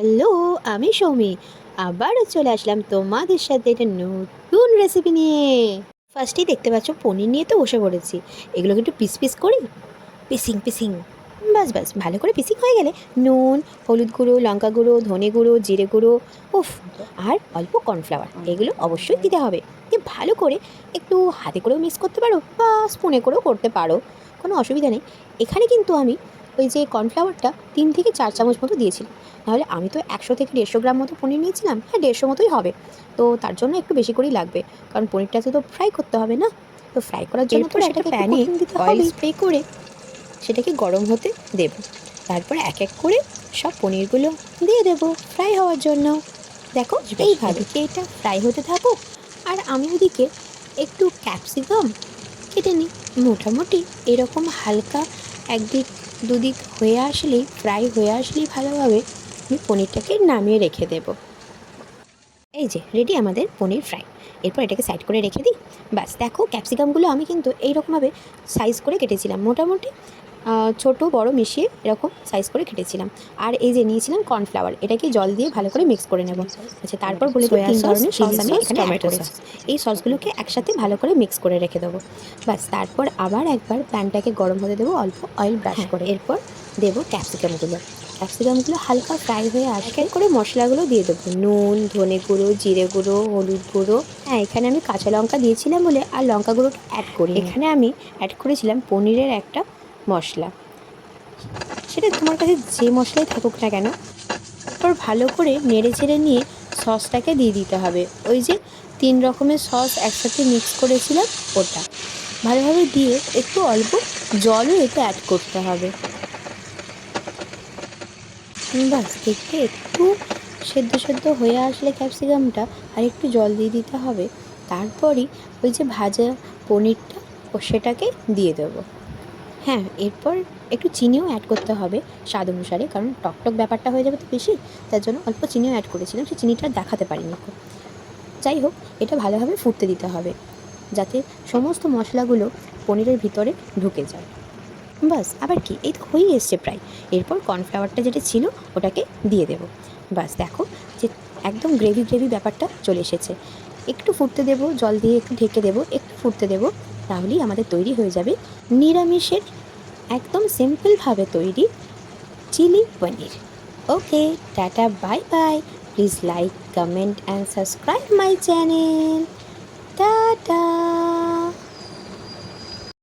Hello, আমি সৌমি। আবারও চলে আসলাম তোমাদের সাথে একটা নতুন রেসিপি নিয়ে। ফার্স্টেই দেখতে পাচ্ছ পনির নিয়ে তো বসে পড়েছি। এগুলোকে একটু পিস পিস করি, পিসিং পিসিং। বাস বাস ভালো করে পিসিং হয়ে গেলে নুন, হলুদ গুঁড়ো, লঙ্কা গুঁড়ো, ধনে গুঁড়ো, জিরে গুঁড়ো, উফ, আর অল্প কর্নফ্লাওয়ার, এগুলো অবশ্যই দিতে হবে। দিয়ে ভালো করে একটু হাতে করেও মিক্স করতে পারো বা স্পুনে করেও করতে পারো, কোনো অসুবিধা নেই। এখানে কিন্তু আমি ওই যে কর্নফ্লাওয়ারটা 3 থেকে 4 চামচ মতো দিয়েছিলাম। নাহলে আমি তো 100 থেকে 150 গ্রাম মতো পনির নিয়েছিলাম, হ্যাঁ 150 মতোই হবে। তো তার জন্য একটু বেশি করেই লাগবে, কারণ পনিরটাতে তো ফ্রাই করতে হবে না। তো ফ্রাই করার জন্য তো একটা প্যানে অয়েল স্প্রে করে সেটাকে গরম হতে দেব। তারপর এক এক করে সব পনিরগুলো দিয়ে দেব ফ্রাই হওয়ার জন্য। দেখো এইভাবে কি এটা ফ্রাই হতে থাকুক, আর আমি ওদিকে একটু ক্যাপসিকাম কেটে নিই। মোটামুটি এরকম হালকা একদিক দুদিক হয়ে আসলেই, ফ্রাই হয়ে আসলেই ভালোভাবে আমি পনিরটাকে নামিয়ে রেখে দেব। এই যে রেডি আমাদের পনির ফ্রাই। এরপর এটাকে সাইড করে রেখে দিই। ব্যাস দেখো ক্যাপসিকামগুলো আমি কিন্তু এইরকমভাবে সাইজ করে কেটেছিলাম, মোটামুটি ছোট বড় মিশিয়ে এরকম সাইজ করে কেটেছিলাম। আর এই যে নিয়েছিলাম কর্নফ্লাওয়ার, এটাকে জল দিয়ে ভালো করে মিক্স করে নেব। আচ্ছা, তারপর বলে দিই 3 ধরনের সস আমি এখানে অ্যাড করেছি। এই সসগুলোকে একসাথে ভালো করে মিক্স করে রেখে দেবো। ব্যাস তারপর আবার একবার প্যানটাকে গরম হতে দেবো, অল্প অয়েল ব্রাশ করে। এরপর দেবো ক্যাপসিকামগুলো। ক্যাপসিকামগুলো হালকা ফ্রাই হয়ে আসলে এক করে মশলাগুলো দিয়ে দেবো। নুন, ধনে গুঁড়ো, জিরে গুঁড়ো, হলুদ গুঁড়ো। হ্যাঁ, এখানে আমি কাঁচা লঙ্কা দিয়েছিলাম বলে আর লঙ্কা গুঁড়োটা অ্যাড করি। এখানে আমি অ্যাড করেছিলাম পনিরের একটা মশলা, সেটা তোমার কাছে যে মশলাই থাকুক না কেন। তারপর ভালো করে নেড়ে চেড়ে নিয়ে সসটাকে দিয়ে দিতে হবে। ওই যে 3 রকমের সস একসাথে মিক্স করেছিলাম ওটা ভালোভাবে দিয়ে একটু অল্প জলও এতে অ্যাড করতে হবে। বাস দেখবে একটু সেদ্ধ সেদ্ধ হয়ে আসলে ক্যাপসিকামটা আর একটু জল দিয়ে দিতে হবে। তারপরই ওই যে ভাজা পনিরটা সেটাকে দিয়ে দেবো। হ্যাঁ, এরপর একটু চিনিও অ্যাড করতে হবে স্বাদ অনুসারে, কারণ টকটক ব্যাপারটা হয়ে যাবে তো বেশি, তার জন্য অল্প চিনিও অ্যাড করেছিলাম। সেই চিনিটা দেখাতে পারিনি। যাই হোক, এটা ভালোভাবে ফুটতে দিতে হবে যাতে সমস্ত মশলাগুলো পনিরের ভিতরে ঢুকে যায়। বাস আবার কি, এই তো হয়েই এসছে প্রায়। এরপর কর্নফ্লাওয়ারটা যেটা ছিল ওটাকে দিয়ে দেবো। বাস দেখো যে একদম গ্রেভি গ্রেভি ব্যাপারটা চলে এসেছে। একটু ফুটতে দেবো, জল দিয়ে একটু ঢেকে দেবো, একটু ফুটতে দেবো, তাহলেই আমাদের তৈরি হয়ে যাবে নিরামিষের একদম সিম্পলভাবে তৈরি chilli paneer. Okay, tata, bye bye. Please like, comment and subscribe my channel. Tata.